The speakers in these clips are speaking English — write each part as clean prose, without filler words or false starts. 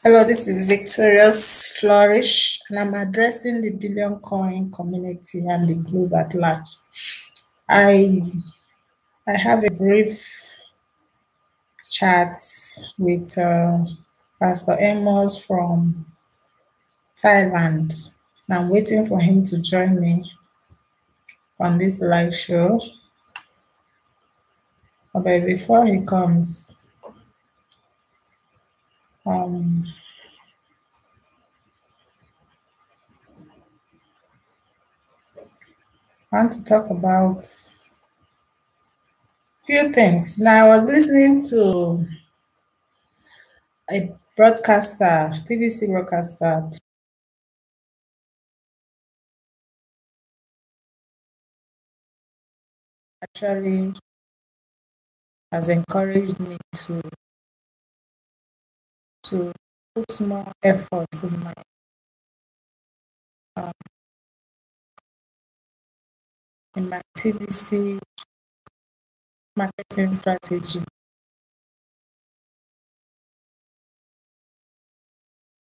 Hello, this is Victorious Flourish, and I'm addressing the Billion Coin community and the globe at large. I have a brief chat with Pastor Amos from Thailand. I'm waiting for him to join me on this live show. But before he comes, I want to talk about few things. Now, I was listening to a broadcaster, TBC broadcaster, actually has encouraged me to put more effort in my TBC marketing strategy.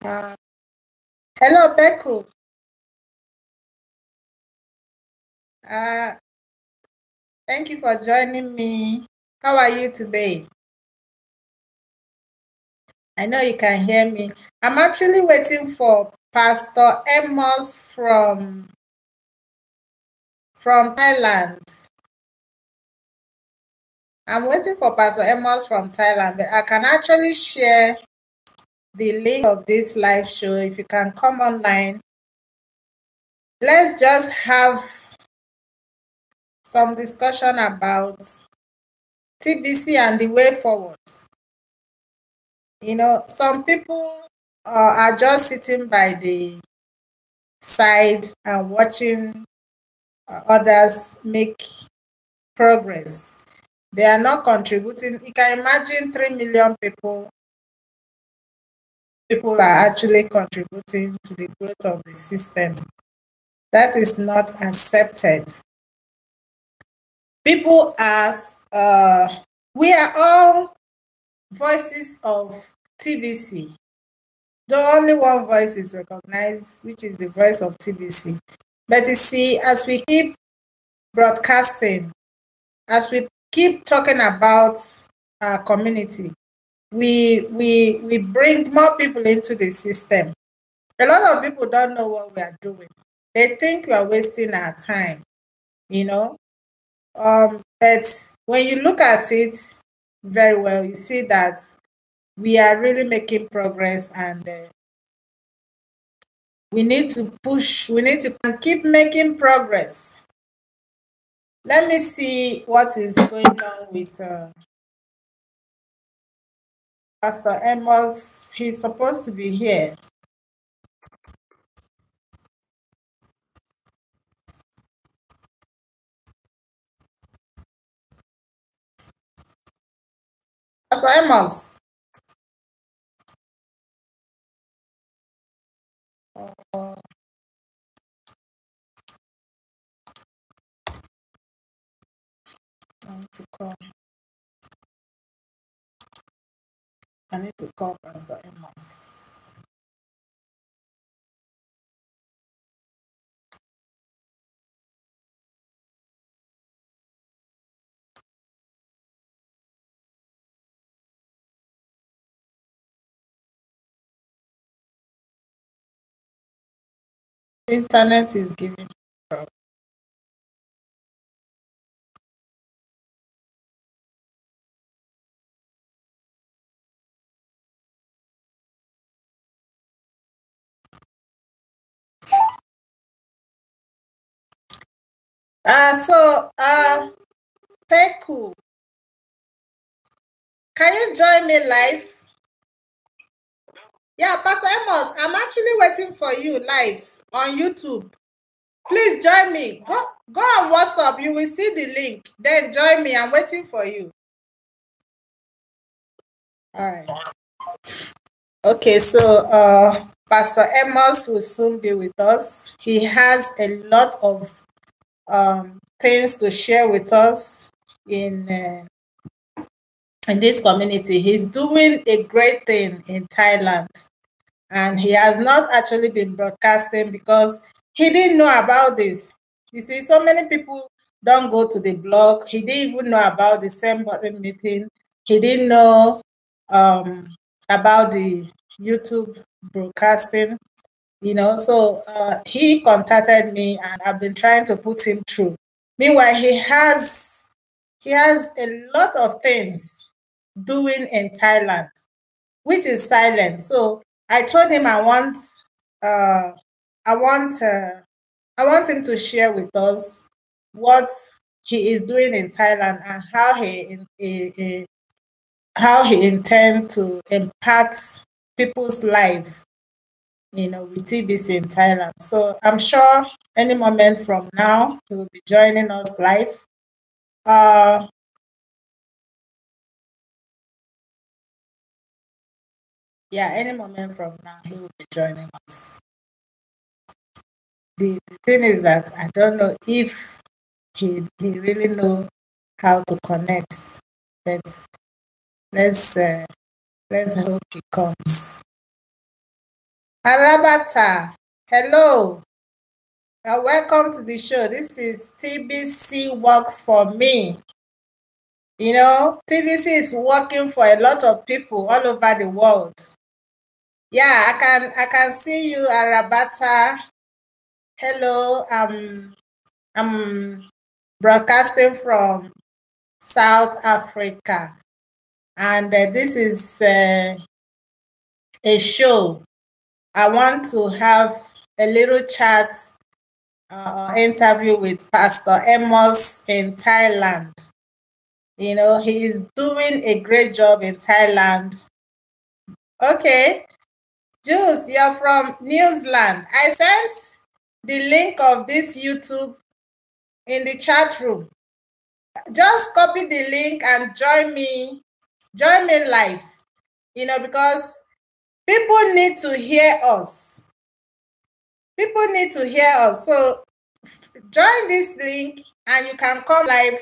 Hello, Beku. Thank you for joining me. How are you today? I know you can hear me. I'm actually waiting for Pastor Amos from Thailand. I'm waiting for Pastor Amos from Thailand, but I can actually share the link of this live show. If you can come online, let's just have some discussion about TBC and the way forward. You know, some people are just sitting by the side and watching others make progress. They are not contributing. You can imagine 3 million people are actually contributing to the growth of the system. That is not accepted. People ask, we are all voices of TBC. The only one voice is recognized, which is the voice of TBC. But you see, as we keep broadcasting, as we keep talking about our community, we bring more people into the system. A lot of people don't know what we are doing. They think we are wasting our time, you know. But when you look at it very well, you see that we are really making progress, and we need to push, we need to keep making progress. Let me see what is going on with Pastor Amos. He's supposed to be here. Pastor Amos. I need to call Pastor Amos. Internet is giving problem. Peku, can you join me live? Yeah, Pastor Amos, I'm actually waiting for you live on YouTube. Please join me. Go on WhatsApp. You will see the link. Then join me. I'm waiting for you. All right. Okay, so Pastor Amos will soon be with us. He has a lot of things to share with us in this community. He's doing a great thing in Thailand. And he has not actually been broadcasting because he didn't know about this. You see, so many people don't go to the blog. He didn't even know about the same button meeting. He didn't know about the YouTube broadcasting, So he contacted me, and I've been trying to put him through. Meanwhile, he has a lot of things doing in Thailand, which is silent. So I told him uh, I want I want him to share with us what he is doing in Thailand and how he intends to impact people's life, with TBC in Thailand. So I'm sure any moment from now he will be joining us live. Yeah, any moment from now he will be joining us. The thing is that I don't know if he really know how to connect, but let's uh, let's hope he comes. Arabata, hello. Welcome to the show. This is TBC Works for Me. TBC is working for a lot of people all over the world. Yeah, I can see you, Arabata. Hello. I'm broadcasting from South Africa, and this is a show. I want to have a little chat interview with Pastor Amos in Thailand. He is doing a great job in Thailand. Okay, Jules, you're from New Zealand. I sent the link of this YouTube in the chat room. Just copy the link and join me live, because people need to hear us. People need to hear us. So join this link and you can come live.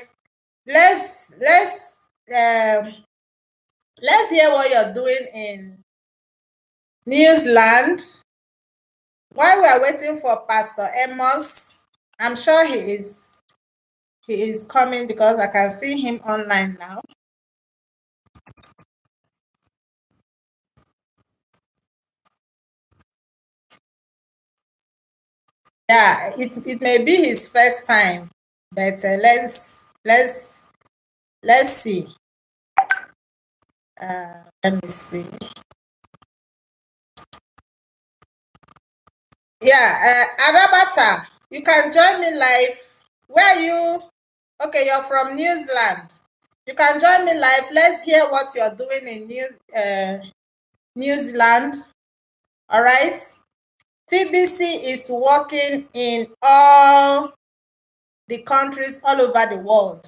Let's hear what you're doing in New Zealand. While we are waiting for Pastor Amos, I'm sure he is coming because I can see him online now. Yeah, it may be his first time, but let's see. Let me see. Yeah, Arabata, you can join me live. Where are you? Okay, you're from New Zealand. You can join me live. Let's hear what you're doing in New Zealand. All right. TBC is working in all the countries all over the world.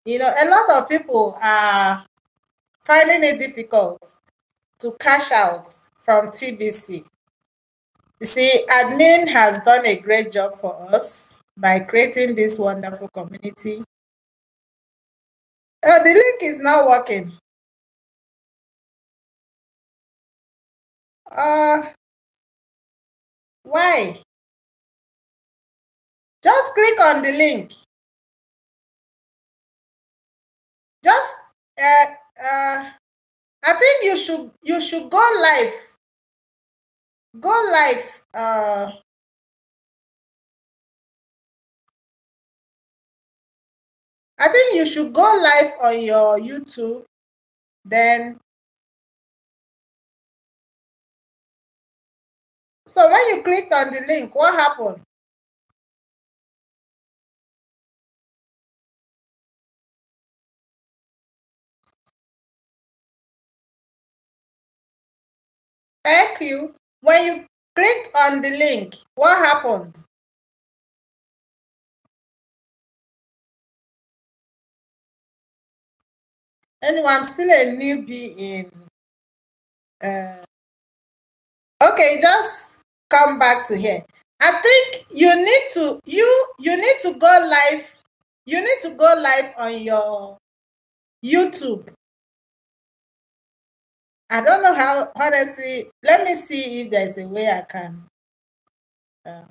A lot of people are finding it difficult to cash out from TBC. You see, admin has done a great job for us by creating this wonderful community. The link is not working. Why? Just click on the link. Just I think you should go live. Go live. I think you should go live on your YouTube. Then, so when you clicked on the link, what happened? Thank you. When you clicked on the link, what happened? Anyway, I'm still a newbie in. Okay, just come back to here. I think you need to go live. You need to go live on your YouTube. I don't know how, honestly. Let me see if there's a way I can. Uh,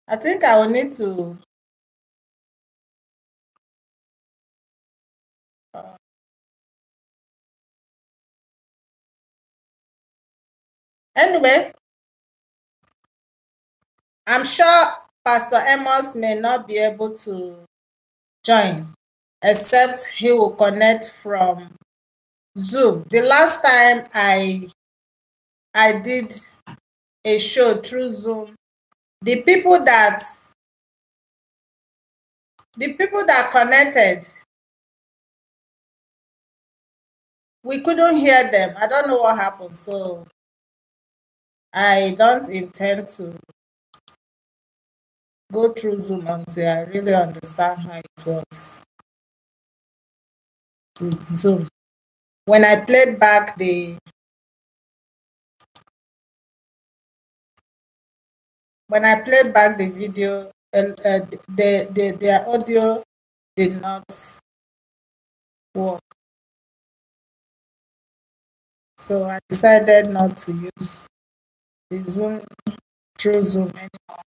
I think I will need to. Uh, anyway, I'm sure Pastor Amos may not be able to join, except he will connect from Zoom. The last time I did a show through Zoom, the people that connected, we couldn't hear them. I don't know what happened, so I don't intend to go through Zoom until I really understand how it works with Zoom. When I played back the video, their audio did not work. So I decided not to use the Zoom through Zoom anymore.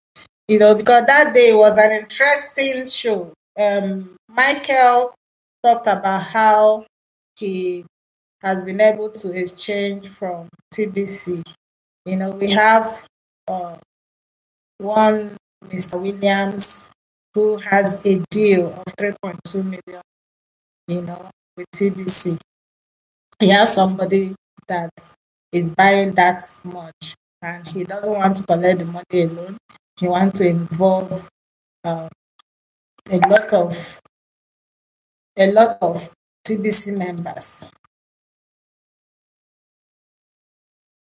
Because that day was an interesting show. Michael talked about how he has been able to exchange from TBC. We have one Mr. Williams who has a deal of 3.2 million, with TBC. He has somebody that is buying that much, and he doesn't want to collect the money alone. He wants to involve uh, a lot of TBC members.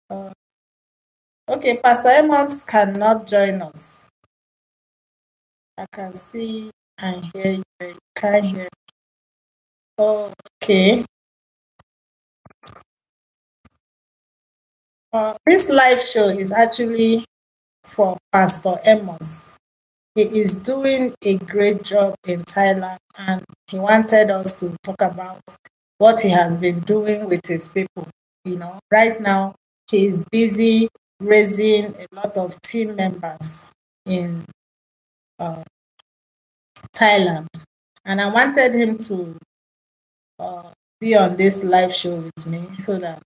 Uh, okay, Pastor Amos cannot join us. I can see and hear you, but you can't hear me. Oh, okay. This live show is actually for Pastor Amos. He is doing a great job in Thailand, and he wanted us to talk about what he has been doing with his people. Right now he is busy raising a lot of team members in uh, Thailand, and I wanted him to uh, be on this live show with me so that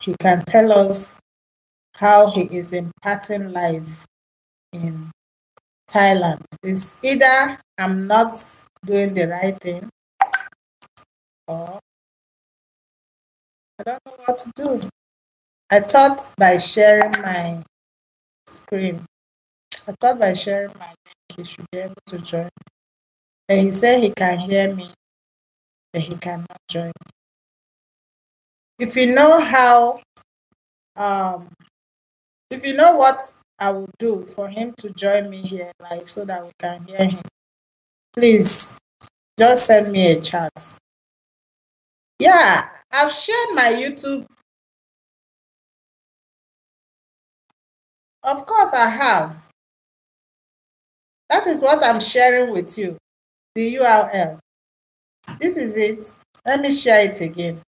he can tell us how he is imparting life in Thailand. It's either I'm not doing the right thing, or I don't know what to do. I thought by sharing my screen, I thought by sharing my link, he should be able to join. But he said he can hear me, but he cannot join me. If you know how, um, if you know what I will do for him to join me here live so that we can hear him, please just send me a chat. Yeah, I've shared my YouTube. Of course, I have. That is what I'm sharing with you. The URL. This is it. Let me share it again.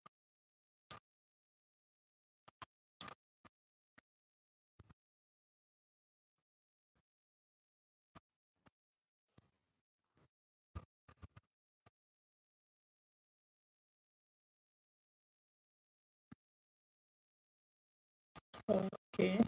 Okay.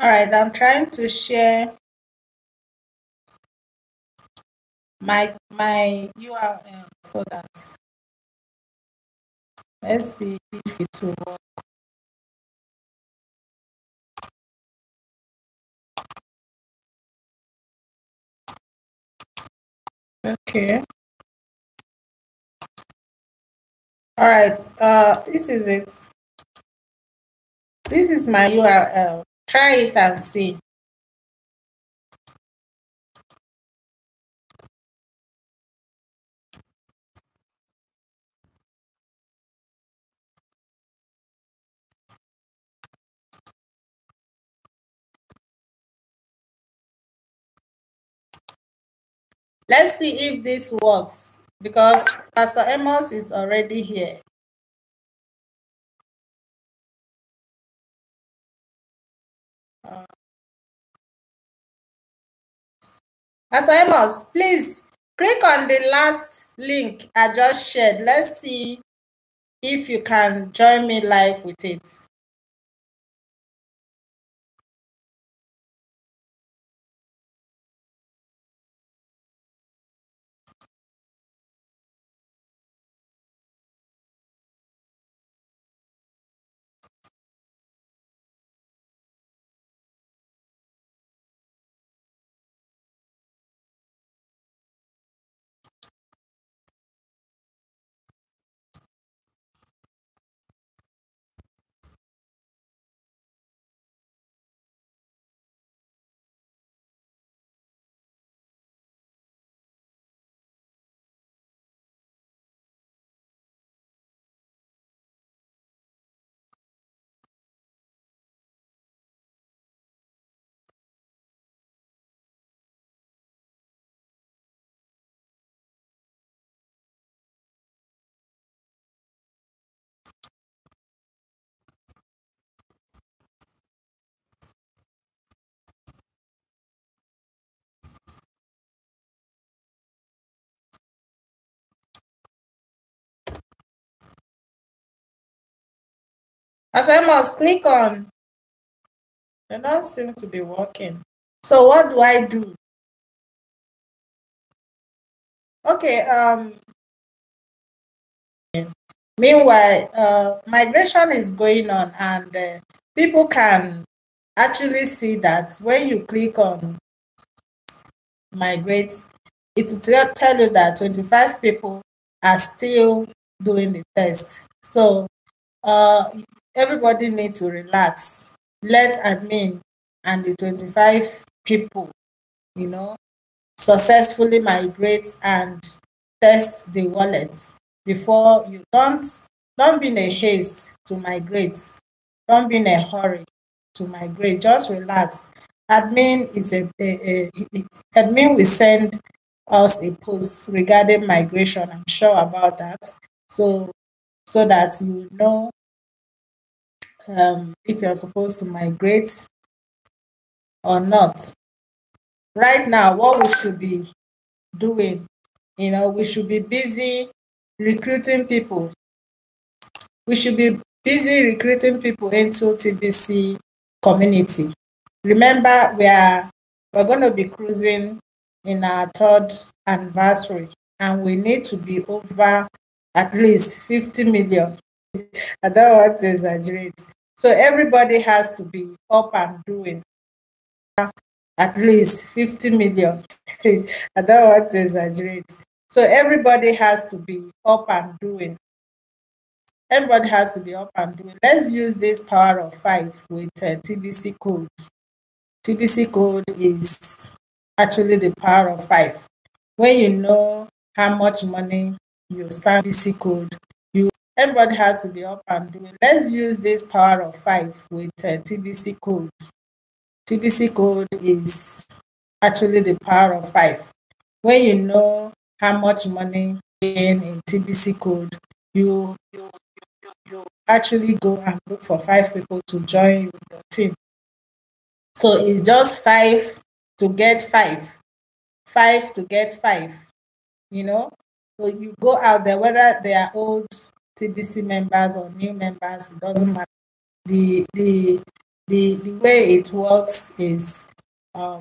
All right, I'm trying to share my URL so that let's see if it will work. Okay. All right. This is it. This is my URL. Try it and see. Let's see if this works because Pastor Amos is already here. Pastor Amos, please click on the last link I just shared. Let's see if you can join me live with it. Pastor Amos, click on. They don't seem to be working. So what do I do? Okay. Meanwhile, migration is going on, and people can actually see that when you click on migrate, it will tell you that 25 people are still doing the test. So everybody need to relax. Let admin and the 25 people, successfully migrate and test the wallet before you don't be in a haste to migrate. Don't be in a hurry to migrate. Just relax. Admin is admin will send us a post regarding migration. I'm sure about that. So that you know if you're supposed to migrate or not. Right now, what we should be doing, we should be busy recruiting people. We should be busy recruiting people into TBC community. Remember, we're going to be cruising in our third anniversary, and we need to be over at least 50 million. I don't want to exaggerate. So everybody has to be up and doing at least 50 million. I don't want to exaggerate. So everybody has to be up and doing. Everybody has to be up and doing. Let's use this power of 5 with TBC code. TBC code is actually the power of 5. When you know how much money you stand TBC code, everybody has to be up and doing. Let's use this power of 5 with TBC code. TBC code is actually the power of 5. When you know how much money in TBC code, you actually go and look for 5 people to join your team. So it's just 5 to get 5, 5 to get 5, So you go out there, whether they are old TBC members or new members, it doesn't matter. The the way it works is, by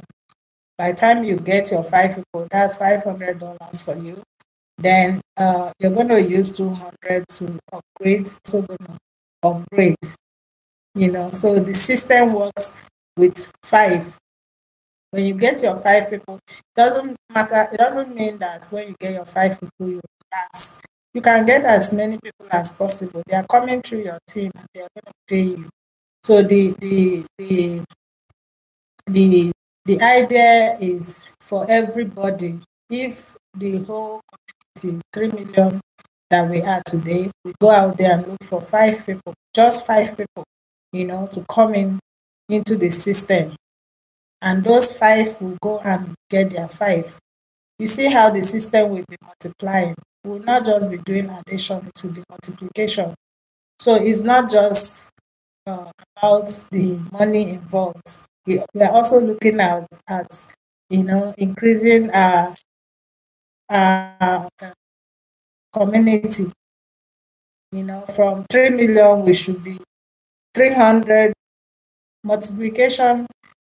the time you get your 5 people, that's $500 for you. Then you're going to use 200 to upgrade. So going to upgrade, So the system works with five. When you get your 5 people, doesn't matter. It doesn't mean that when you get your 5 people, you pass. You can get as many people as possible. They are coming through your team and they are going to pay you. So the the idea is for everybody. If the whole community, 3 million that we are today, we go out there and look for 5 people, just 5 people, to come into the system, and those five will go and get their five. You see how the system will be multiplying. We will not just be doing addition, it will be multiplication. So it's not just about the money involved. We are also looking at increasing our community. From 3 million, we should be 300. Multiplication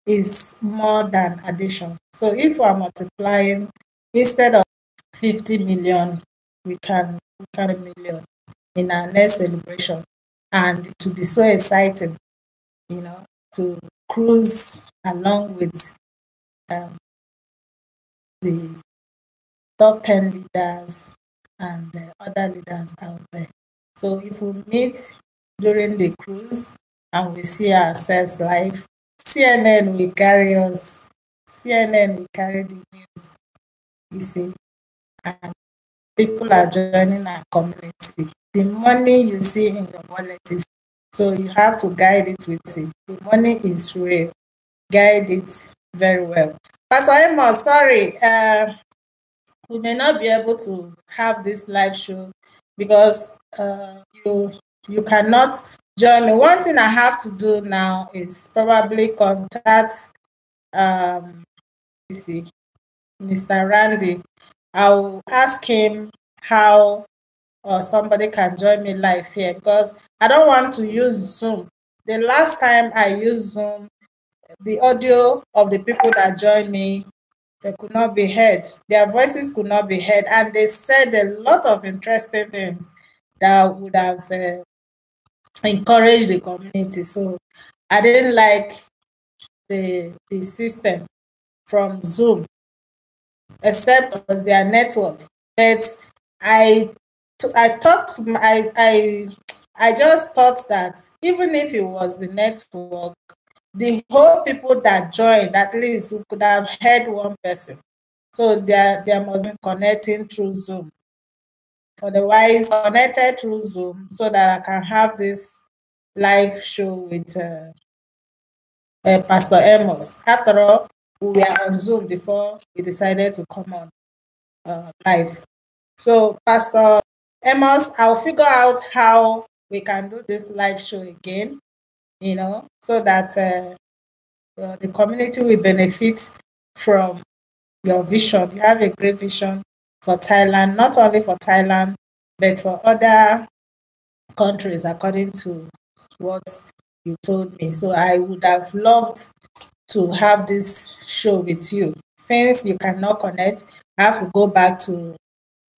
is more than addition. So if we are multiplying, instead of 50 million, we can 1 million in our next celebration. And it will be so exciting, to cruise along with the top 10 leaders and the other leaders out there. So if we meet during the cruise and we see ourselves live, CNN will carry us. CNN will carry the news, you see. And people are joining our community. The money you see in your wallet is, so you have to guide it with it. The money is real. Guide it very well. Pastor Amos, sorry, we may not be able to have this live show because you cannot join me. One thing I have to do now is probably contact Mr. Randy. I'll ask him how somebody can join me live here, because I don't want to use Zoom. The last time I used Zoom, the audio of the people that joined me, they could not be heard. Their voices could not be heard. And they said a lot of interesting things that would have encouraged the community. So I didn't like the system from Zoom, except it was their network. But I thought, I just thought that even if it was the network, the whole people that joined, at least we could have heard one person. So there must be connecting through Zoom. Otherwise, connected through Zoom so that I can have this live show with Pastor Amos. After all, we were on Zoom before we decided to come on live. So, Pastor Amos, I'll figure out how we can do this live show again, so that the community will benefit from your vision. You have a great vision for Thailand, not only for Thailand, but for other countries, according to what you told me. So I would have loved to have this show with you. Since you cannot connect, I have to go back to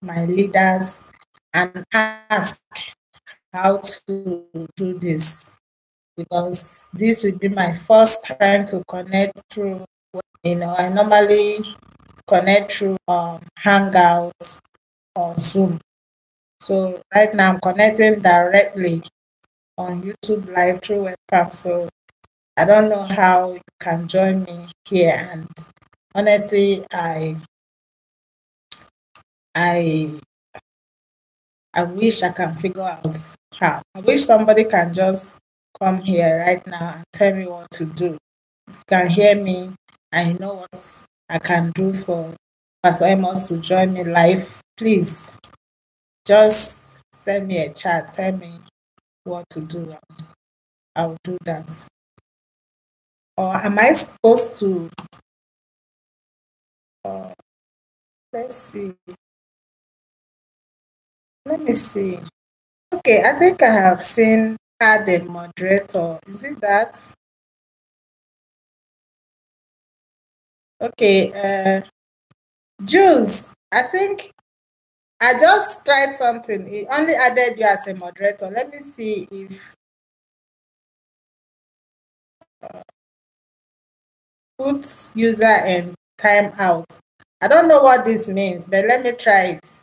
my leaders and ask how to do this, because this will be my first time to connect through. I normally connect through Hangouts or Zoom. So right now I'm connecting directly on YouTube live through webcam. So I don't know how you can join me here. And honestly, I wish I can figure out how. I wish somebody can just come here right now and tell me what to do. If you can hear me and you know what I can do for Pastor Amos to join me live, please just send me a chat, tell me what to do. I'll do that. Or am I supposed to let's see. Let me see. Okay, I think I have seen add a moderator. Is it that? Okay, Jules, I think I just tried something. It only added you as a moderator. Let me see if put user in timeout. I don't know what this means, but let me try it.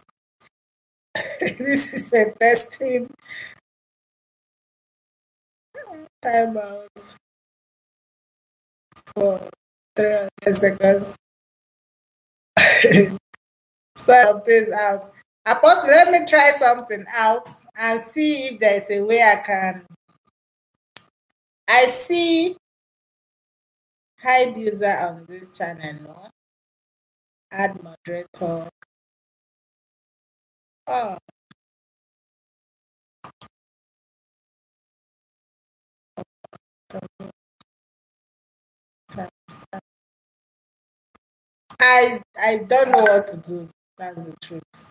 This is a testing timeout for 300 seconds. So this out. Apostle, let me try something out and see if there's a way I can. I see hide user on this channel, no? Add moderator. Oh, I don't know what to do. That's the truth.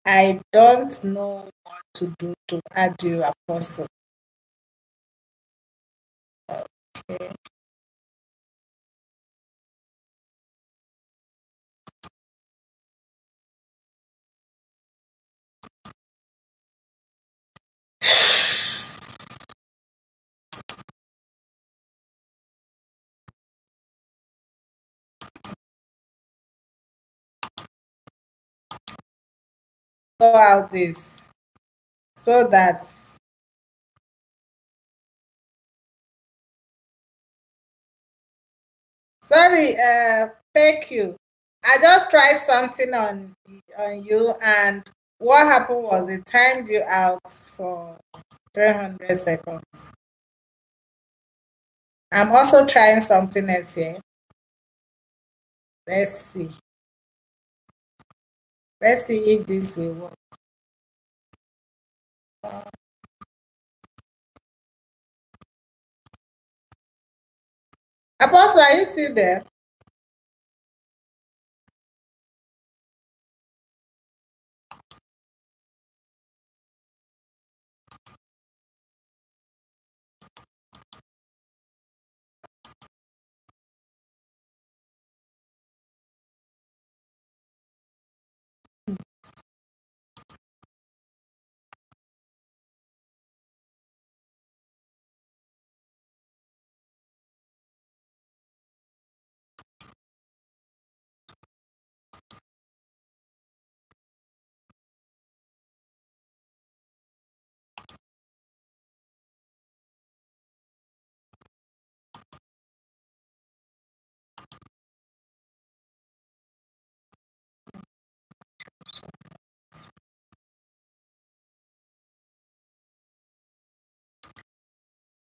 I don't know what to do to add you, Apostle. Okay. Go out this so that. Sorry, thank you. I just tried something on you, and what happened was it timed you out for 300 seconds. I'm also trying something else here. Let's see. Let's see if this will work. Apostle, are you still there?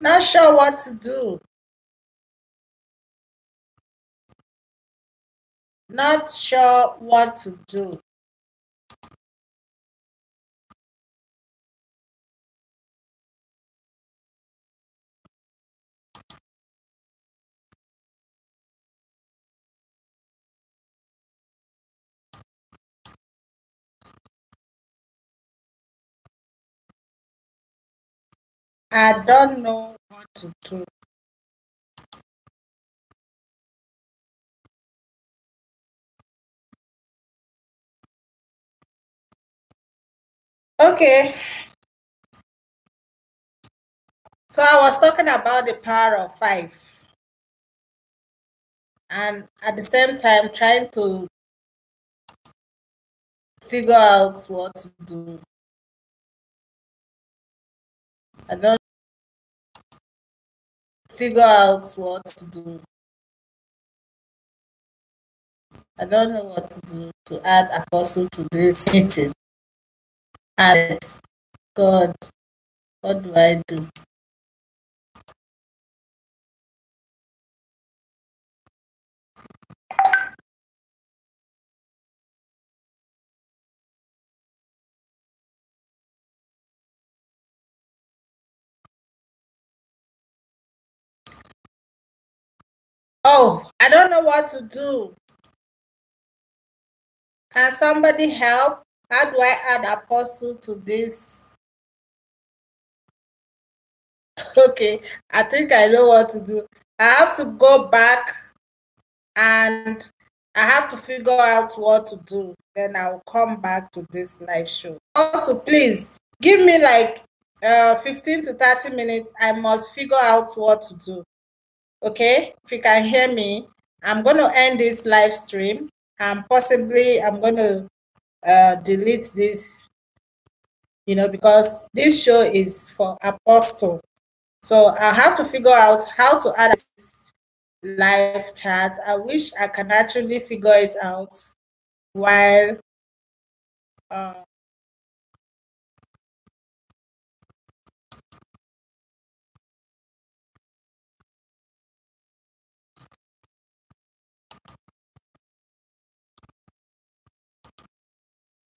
Not sure what to do. Not sure what to do. I don't know what to do. Okay. So I was talking about the power of 5. And at the same time trying to figure out what to do. I don't figure out what to do. I don't know what to do to add Apostle to this meeting. And God, what do I do? Oh, I don't know what to do. Can somebody help? How do I add Apostle to this? Okay, I think I know what to do. I have to go back and I have to figure out what to do. Then I'll come back to this live show. Also, please give me like 15 to 30 minutes. I must figure out what to do. Okay, if you can hear me, I'm going to end this live stream and possibly I'm going to delete this, because this show is for Apostle. So I have to figure out how to add this live chat. I wish I can actually figure it out while uh,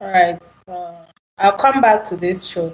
all right. I'll come back to this show.